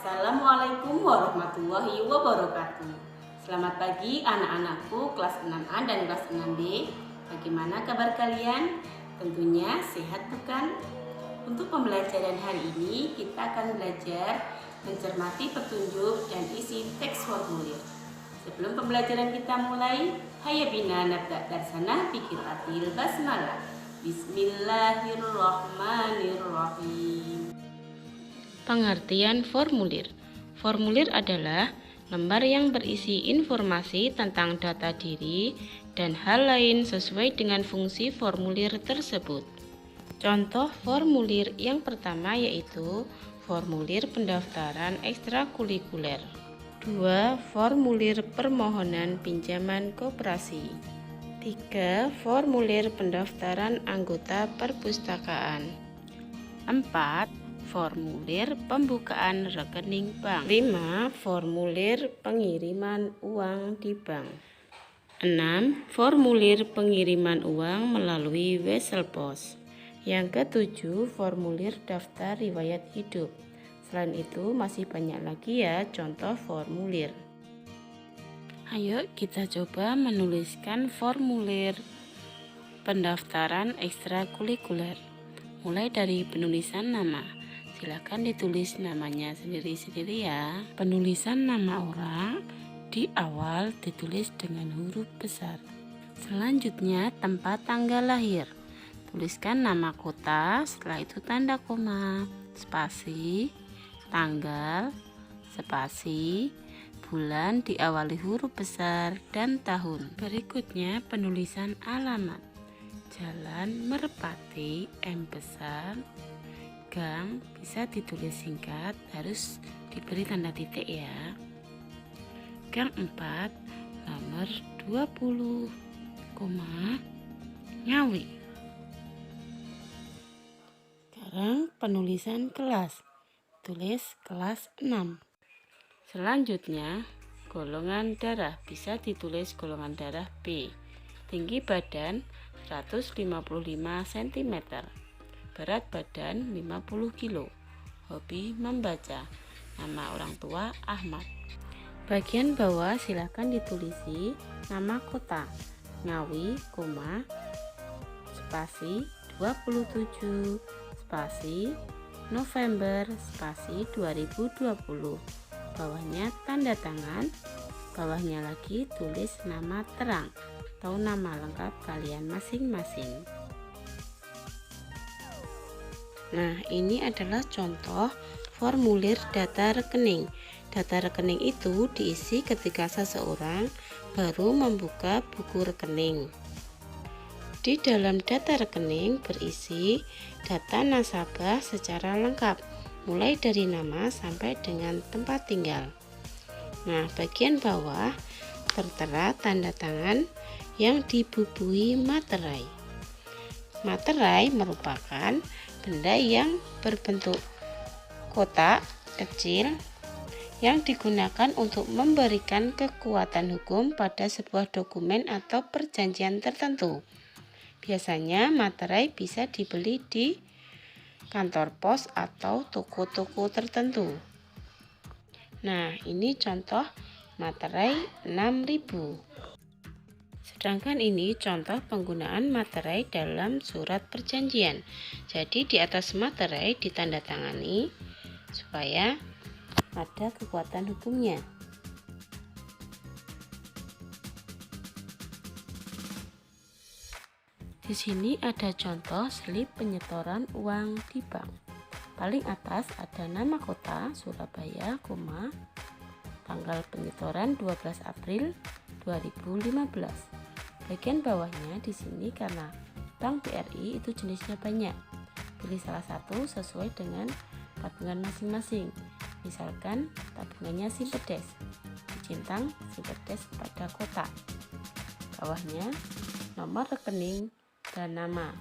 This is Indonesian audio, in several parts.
Assalamualaikum warahmatullahi wabarakatuh. Selamat pagi anak-anakku kelas 6A dan kelas 6B. Bagaimana kabar kalian? Tentunya sehat bukan? Untuk pembelajaran hari ini kita akan belajar mencermati petunjuk dan isi teks formulir. Sebelum pembelajaran kita mulai, hayya bina nabda darsana bi qiraatil basmalah. Bismillahirrahmanirrahim. Pengertian formulir. Formulir adalah lembar yang berisi informasi tentang data diri dan hal lain sesuai dengan fungsi formulir tersebut. Contoh formulir yang pertama yaitu formulir pendaftaran ekstrakurikuler. 2. Formulir permohonan pinjaman koperasi. 3. Formulir pendaftaran anggota perpustakaan. 4. Formulir pembukaan rekening bank. 5. Formulir pengiriman uang di bank. 6. Formulir pengiriman uang melalui wesel pos. Yang ketujuh, formulir daftar riwayat hidup. Selain itu masih banyak lagi ya contoh formulir. Ayo kita coba menuliskan formulir pendaftaran ekstrakurikuler. Mulai dari penulisan nama. Silakan ditulis namanya sendiri-sendiri ya. Penulisan nama orang di awal ditulis dengan huruf besar. Selanjutnya tempat tanggal lahir. Tuliskan nama kota, setelah itu tanda koma, spasi, tanggal, spasi, bulan diawali huruf besar dan tahun. Berikutnya penulisan alamat. Jalan Merpati M besar, gang bisa ditulis singkat, harus diberi tanda titik ya. Gang 4 nomor 20, Ngawi. Sekarang penulisan kelas. Tulis kelas 6. Selanjutnya golongan darah, bisa ditulis golongan darah B. Tinggi badan 155 cm. Berat badan 50 kg. Hobi membaca. Nama orang tua Ahmad. Bagian bawah silakan ditulisi nama kota Ngawi, spasi 27 spasi November spasi 2020. Bawahnya tanda tangan. Bawahnya lagi tulis nama terang atau nama lengkap kalian masing-masing. Nah, ini adalah contoh formulir data rekening. Data rekening itu diisi ketika seseorang baru membuka buku rekening. Di dalam data rekening berisi data nasabah secara lengkap, mulai dari nama sampai dengan tempat tinggal. Nah, bagian bawah tertera tanda tangan yang dibubuhi materai. Materai merupakan benda yang berbentuk kotak kecil yang digunakan untuk memberikan kekuatan hukum pada sebuah dokumen atau perjanjian tertentu. Biasanya materai bisa dibeli di kantor pos atau toko-toko tertentu. Nah, ini contoh materai 6.000. Sedangkan ini contoh penggunaan materai dalam surat perjanjian. Jadi di atas materai ditandatangani supaya ada kekuatan hukumnya. Di sini ada contoh slip penyetoran uang di bank. Paling atas ada nama kota Surabaya, tanggal penyetoran 12 April 2015. Bagian bawahnya di sini karena Bank BRI itu jenisnya banyak. Pilih salah satu sesuai dengan tabungan masing-masing. Misalkan tabungannya Simpedes. Dicentang Simpedes pada kotak. Bawahnya nomor rekening dan nama.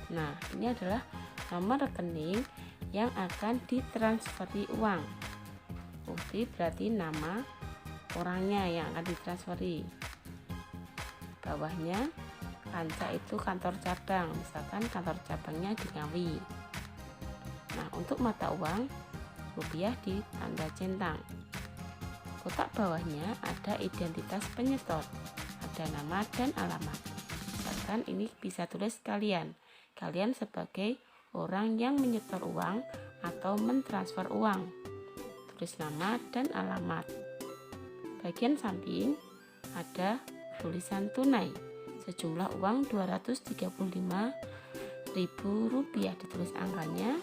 Nah, ini adalah nomor rekening yang akan ditransferi uang. Bukti berarti nama orangnya yang akan ditransferi. Bawahnya kanca itu kantor cabang, misalkan kantor cabangnya di Ngawi. Nah, untuk mata uang rupiah di tanda centang. Kotak bawahnya ada identitas penyetor, ada nama dan alamat. Misalkan ini bisa tulis kalian sebagai orang yang menyetor uang atau mentransfer uang. Tulis nama dan alamat. Bagian samping ada tulisan tunai sejumlah uang Rp235.000, ditulis angkanya,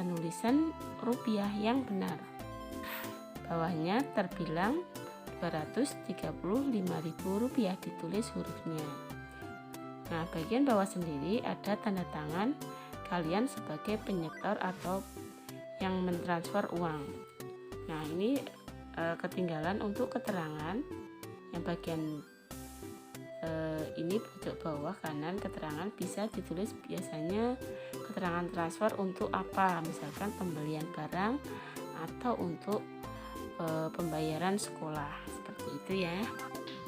penulisan rupiah yang benar. Bawahnya terbilang Rp235.000, ditulis hurufnya. Nah, bagian bawah sendiri ada tanda tangan kalian sebagai penyetor atau yang mentransfer uang. Nah, ini ketinggalan untuk keterangan yang bagian ini pojok bawah kanan, keterangan bisa ditulis biasanya keterangan transfer untuk apa, misalkan pembelian barang atau untuk pembayaran sekolah, seperti itu ya.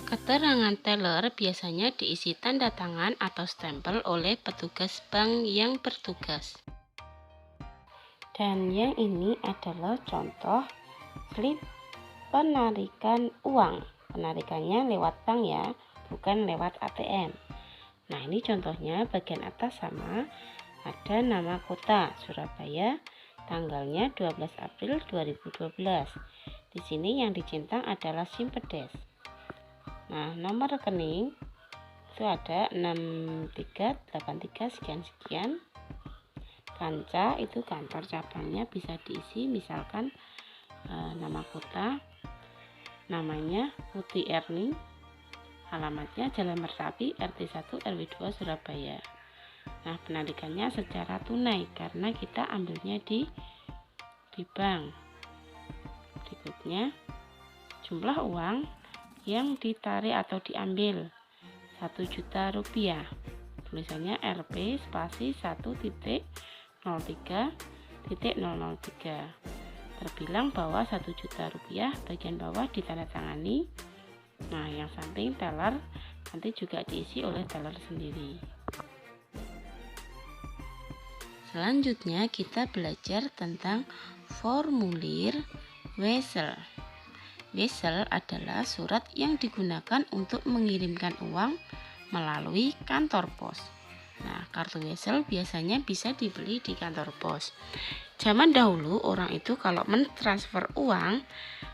Keterangan teller biasanya diisi tanda tangan atau stempel oleh petugas bank yang bertugas. Dan yang ini adalah contoh slip penarikan uang. Penarikannya lewat bank ya, bukan lewat ATM. Nah, ini contohnya bagian atas sama, ada nama kota Surabaya, tanggalnya 12 April 2012. Di sini yang dicentang adalah Simpedes. Nah, nomor rekening itu ada 6383 sekian-sekian. Kanca itu kantor cabangnya bisa diisi, misalkan nama kota, namanya Putih Erni, alamatnya Jalan Mertapi RT 1 RW 2 Surabaya. Nah, penarikannya secara tunai karena kita ambilnya di bank. Berikutnya jumlah uang yang ditarik atau diambil Rp1.000.000, tulisannya Rp spasi 1.003.003, terbilang bahwa Rp1.000.000, bagian bawah ditandatangani. Nah, yang samping teller nanti juga diisi oleh teller sendiri. Selanjutnya kita belajar tentang formulir wesel. Wesel adalah surat yang digunakan untuk mengirimkan uang melalui kantor pos. Nah, kartu wesel biasanya bisa dibeli di kantor pos. Zaman dahulu orang itu kalau mentransfer uang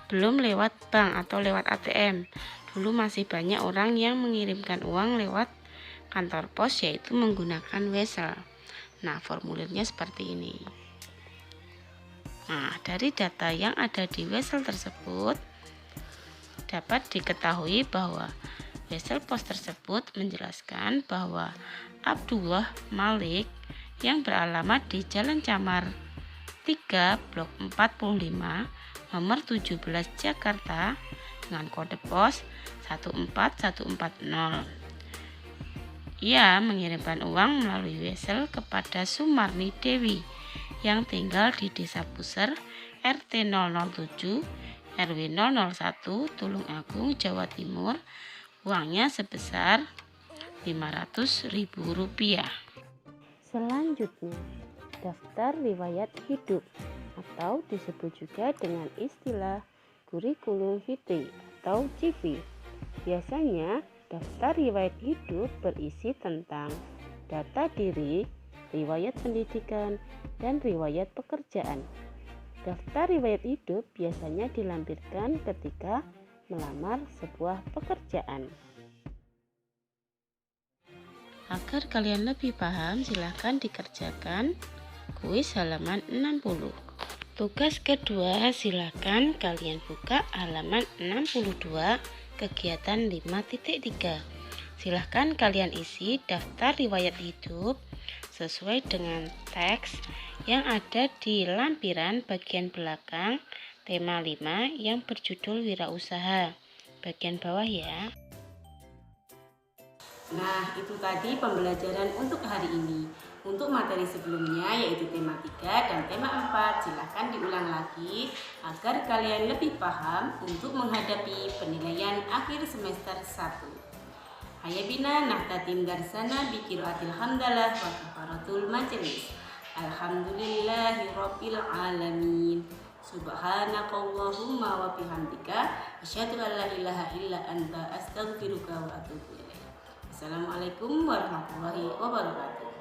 belum lewat bank atau lewat ATM. Dulu masih banyak orang yang mengirimkan uang lewat kantor pos, yaitu menggunakan wesel. Nah, formulirnya seperti ini. Nah, dari data yang ada di wesel tersebut dapat diketahui bahwa wesel pos tersebut menjelaskan bahwa Abdullah Malik yang beralamat di Jalan Camar 3 Blok 45 nomor 17 Jakarta dengan kode pos 14140. Ia mengirimkan uang melalui wesel kepada Sumarni Dewi yang tinggal di Desa Puser RT 007 RW 001 Tulung Agung, Jawa Timur. Uangnya sebesar Rp500.000. Selanjutnya, daftar riwayat hidup atau disebut juga dengan istilah kurikulum vitae atau CV. Biasanya daftar riwayat hidup berisi tentang data diri, riwayat pendidikan, dan riwayat pekerjaan. Daftar riwayat hidup biasanya dilampirkan ketika melamar sebuah pekerjaan. Agar kalian lebih paham, silahkan dikerjakan kuis halaman 60. Tugas kedua, silahkan kalian buka halaman 62, kegiatan 5.3. Silahkan kalian isi daftar riwayat hidup sesuai dengan teks yang ada di lampiran bagian belakang tema 5 yang berjudul wirausaha, bagian bawah ya. Nah, itu tadi pembelajaran untuk hari ini. Untuk materi sebelumnya yaitu tema 3 dan tema 4 silahkan diulang lagi agar kalian lebih paham untuk menghadapi penilaian akhir semester 1. Hayya bina nahtatim darsana biqiraatil hamdalah wa kafaratul majlis. Alhamdulillahirabbil alamin. Subhanakallahumma wa bihamdika asyhadu an la ilaha illa anta astaghfiruka wa atubu ilaik. Assalamualaikum warahmatullahi wabarakatuh.